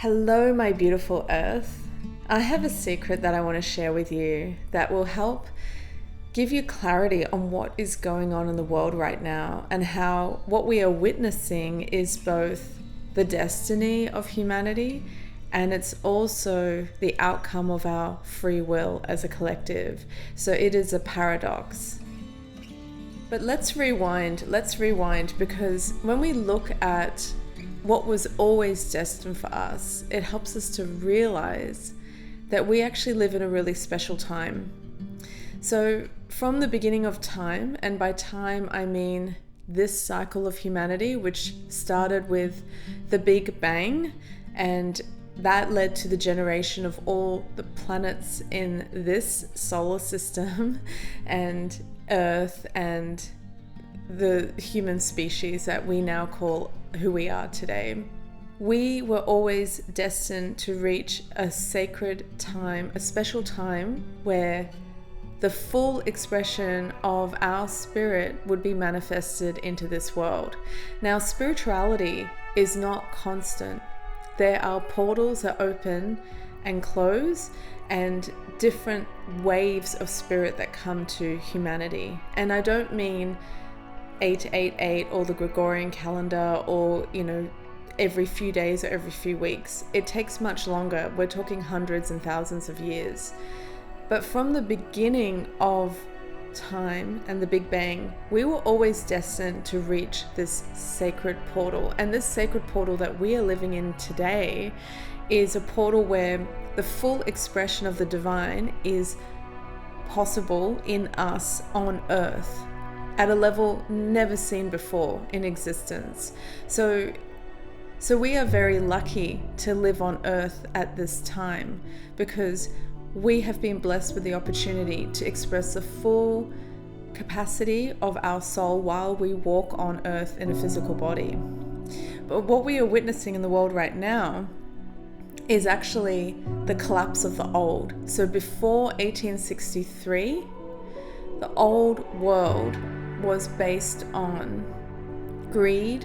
Hello, my beautiful earth. I have a secret that I want to share with you that will help give you clarity on what is going on in the world right now and how what we are witnessing is both the destiny of humanity and it's also the outcome of our free will as a collective. So it is a paradox. But let's rewind because when we look at what was always destined for us, it helps us to realize that we actually live in a really special time. So from the beginning of time, and by time I mean this cycle of humanity, which started with the Big Bang, and that led to the generation of all the planets in this solar system and Earth and the human species that we now call who we are today. We were always destined to reach a sacred time, a special time where the full expression of our spirit would be manifested into this world. Now, spirituality is not constant. There are portals that open and close and different waves of spirit that come to humanity. And I don't mean 888 or the Gregorian calendar or, every few days or every few weeks. It takes much longer. We're talking hundreds and thousands of years. But from the beginning of time and the Big Bang, we were always destined to reach this sacred portal. And this sacred portal that we are living in today is a portal where the full expression of the divine is possible in us on Earth at a level never seen before in existence. So we are very lucky to live on Earth at this time because we have been blessed with the opportunity to express the full capacity of our soul while we walk on Earth in a physical body. But what we are witnessing in the world right now is actually the collapse of the old. So before 1863, the old world was based on greed,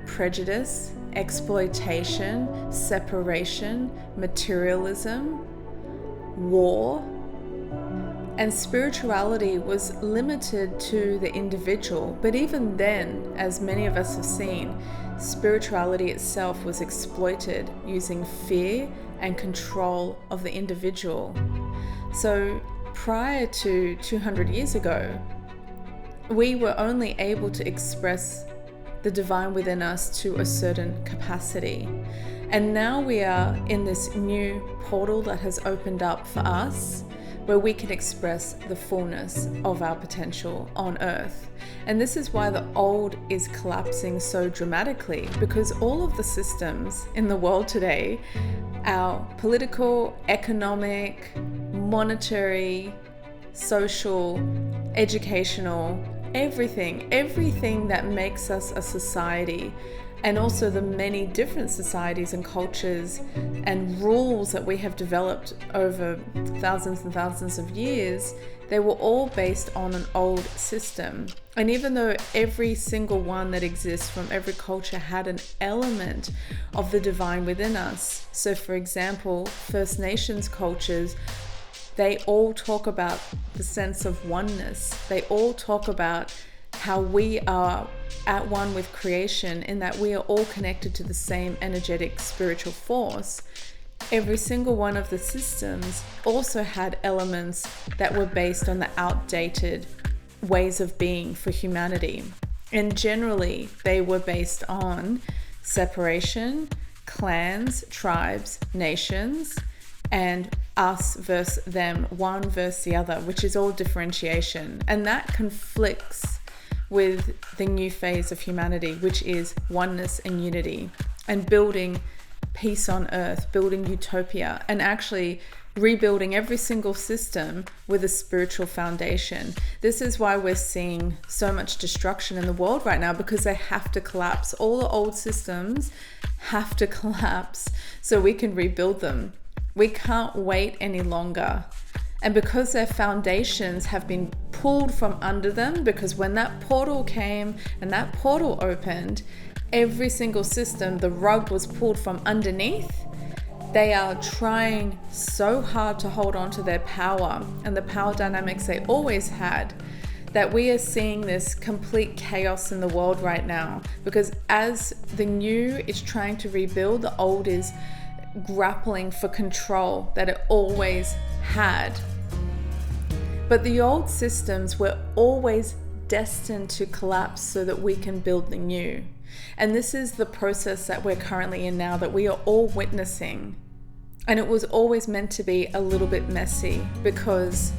prejudice, exploitation, separation, materialism, war, and spirituality was limited to the individual. But even then, as many of us have seen, spirituality itself was exploited using fear and control of the individual. So prior to 200 years ago, we were only able to express the divine within us to a certain capacity. And now we are in this new portal that has opened up for us where we can express the fullness of our potential on Earth. And this is why the old is collapsing so dramatically, because all of the systems in the world today, our political, economic, monetary, social, educational, everything that makes us a society, and also the many different societies and cultures and rules that we have developed over thousands and thousands of years, they were all based on an old system. And even though every single one that exists from every culture had an element of the divine within us, so for example, First Nations cultures, they all talk about the sense of oneness. They all talk about how we are at one with creation, in that we are all connected to the same energetic spiritual force. Every single one of the systems also had elements that were based on the outdated ways of being for humanity. And generally, they were based on separation, clans, tribes, nations, and us versus them, one versus the other, which is all differentiation. And that conflicts with the new phase of humanity, which is oneness and unity, and building peace on Earth, building utopia, and actually rebuilding every single system with a spiritual foundation. This is why we're seeing so much destruction in the world right now, because they have to collapse. All the old systems have to collapse so we can rebuild them. We can't wait any longer. And because their foundations have been pulled from under them, because when that portal came and that portal opened, every single system, the rug was pulled from underneath They are trying so hard to hold on to their power and the power dynamics they always had, that we are seeing this complete chaos in the world right now. Because as the new is trying to rebuild, the old is grappling for control that it always had. But the old systems were always destined to collapse so that we can build the new. And this is the process that we're currently in now, that we are all witnessing. And it was always meant to be a little bit messy, because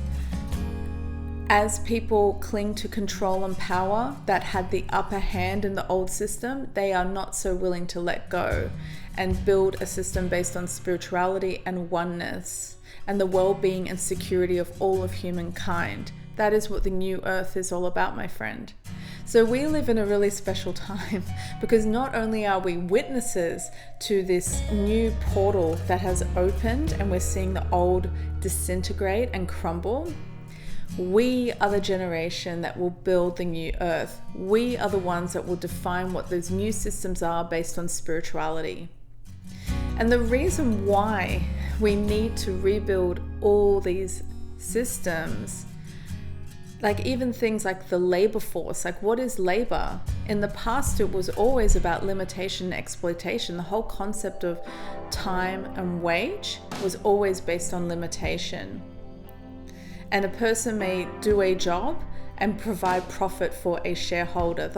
as people cling to control and power that had the upper hand in the old system, they are not so willing to let go and build a system based on spirituality and oneness and the well-being and security of all of humankind. That is what the new earth is all about, my friend. So we live in a really special time, because not only are we witnesses to this new portal that has opened and we're seeing the old disintegrate and crumble, we are the generation that will build the new earth. We are the ones that will define what those new systems are based on spirituality. And the reason why we need to rebuild all these systems, like even things like the labor force, like what is labor? In the past, it was always about limitation and exploitation. The whole concept of time and wage was always based on limitation. And a person may do a job and provide profit for a shareholder.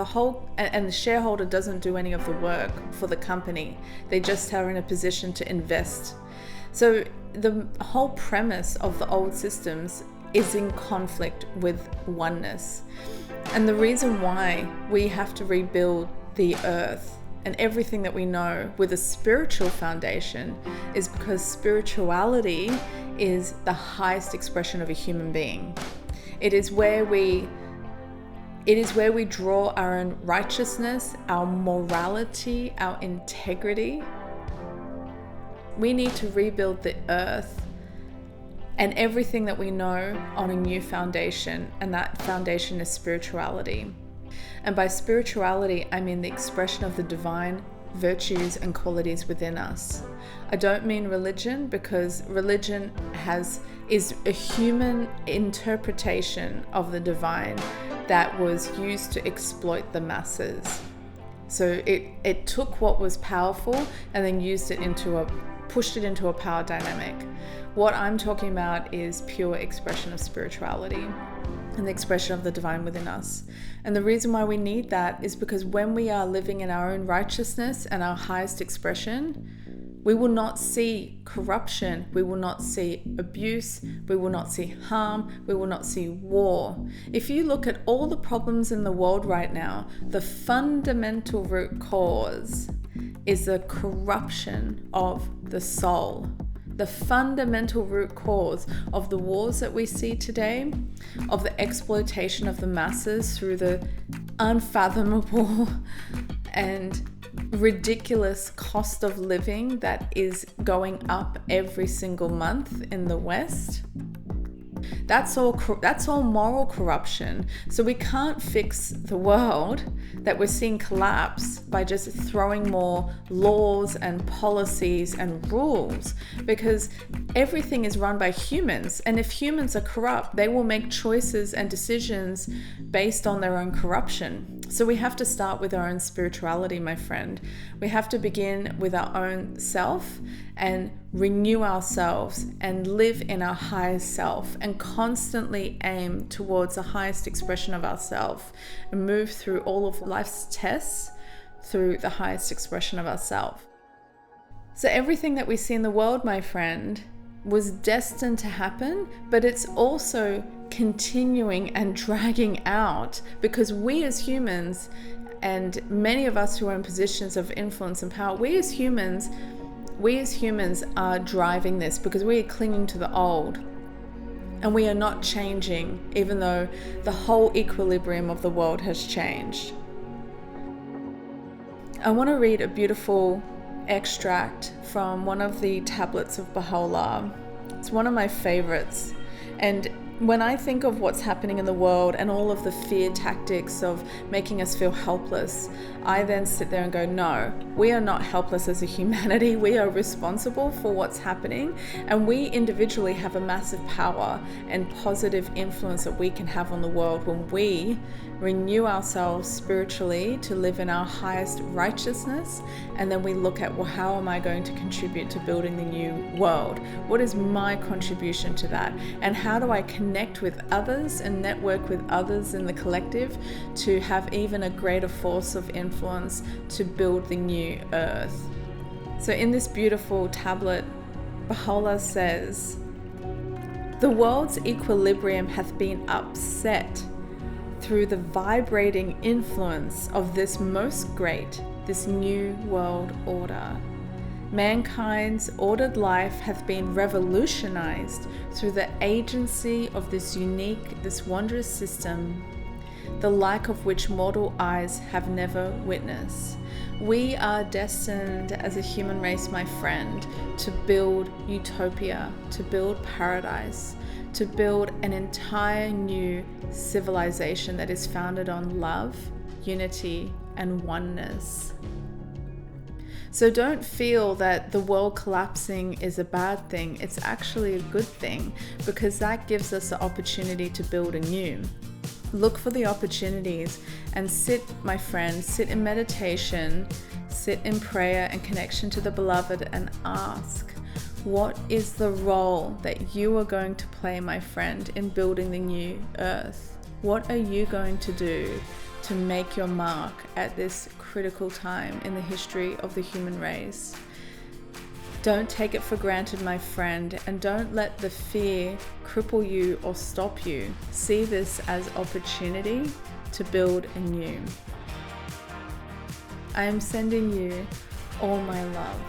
And the shareholder doesn't do any of the work for the company. They just are in a position to invest. So the whole premise of the old systems is in conflict with oneness. And the reason why we have to rebuild the earth and everything that we know with a spiritual foundation is because spirituality is the highest expression of a human being. It is where we draw our own righteousness, our morality, our integrity. We need to rebuild the earth and everything that we know on a new foundation, and that foundation is spirituality. And by spirituality, I mean the expression of the divine virtues and qualities within us. I don't mean religion, because religion is a human interpretation of the divine that was used to exploit the masses. So it took what was powerful and then pushed it into a power dynamic. What I'm talking about is pure expression of spirituality and the expression of the divine within us. And the reason why we need that is because when we are living in our own righteousness and our highest expression, we will not see corruption, we will not see abuse, we will not see harm, we will not see war. If you look at all the problems in the world right now, the fundamental root cause is the corruption of the soul. The fundamental root cause of the wars that we see today, of the exploitation of the masses through the unfathomable and ridiculous cost of living that is going up every single month in the West. That's all moral corruption. So we can't fix the world that we're seeing collapse by just throwing more laws and policies and rules, because everything is run by humans. And if humans are corrupt, they will make choices and decisions based on their own corruption. So we have to start with our own spirituality, my friend. We have to begin with our own self and renew ourselves and live in our highest self and constantly aim towards the highest expression of ourself and move through all of life's tests through the highest expression of ourself. So everything that we see in the world, my friend, was destined to happen, but it's also continuing and dragging out because we as humans, and many of us who are in positions of influence and power, we as humans are driving this because we are clinging to the old and we are not changing, even though the whole equilibrium of the world has changed. I want to read a beautiful extract from one of the tablets of Baha'u'llah. It's one of my favorites, and When I think of what's happening in the world and all of the fear tactics of making us feel helpless, I then sit there and go, no, we are not helpless as a humanity. We are responsible for what's happening, and we individually have a massive power and positive influence that we can have on the world when we renew ourselves spiritually to live in our highest righteousness. And then we look at, well, how am I going to contribute to building the new world? What is my contribution to that? And how do I connect with others and network with others in the collective to have even a greater force of influence to build the new earth? So in this beautiful tablet, Baha'u'llah says, the world's equilibrium hath been upset through the vibrating influence of this most great, this new world order. Mankind's ordered life hath been revolutionized through the agency of this unique, this wondrous system, the like of which mortal eyes have never witnessed. We are destined as a human race, my friend, to build utopia, to build paradise, to build an entire new civilization that is founded on love, unity, and oneness. So don't feel that the world collapsing is a bad thing. It's actually a good thing, because that gives us the opportunity to build anew. Look for the opportunities and sit, my friend, sit in meditation, sit in prayer and connection to the beloved, and ask, what is the role that you are going to play, my friend, in building the new earth? What are you going to do to make your mark at this critical time in the history of the human race? Don't take it for granted, my friend, and don't let the fear cripple you or stop you. See this as opportunity to build anew. I am sending you all my love.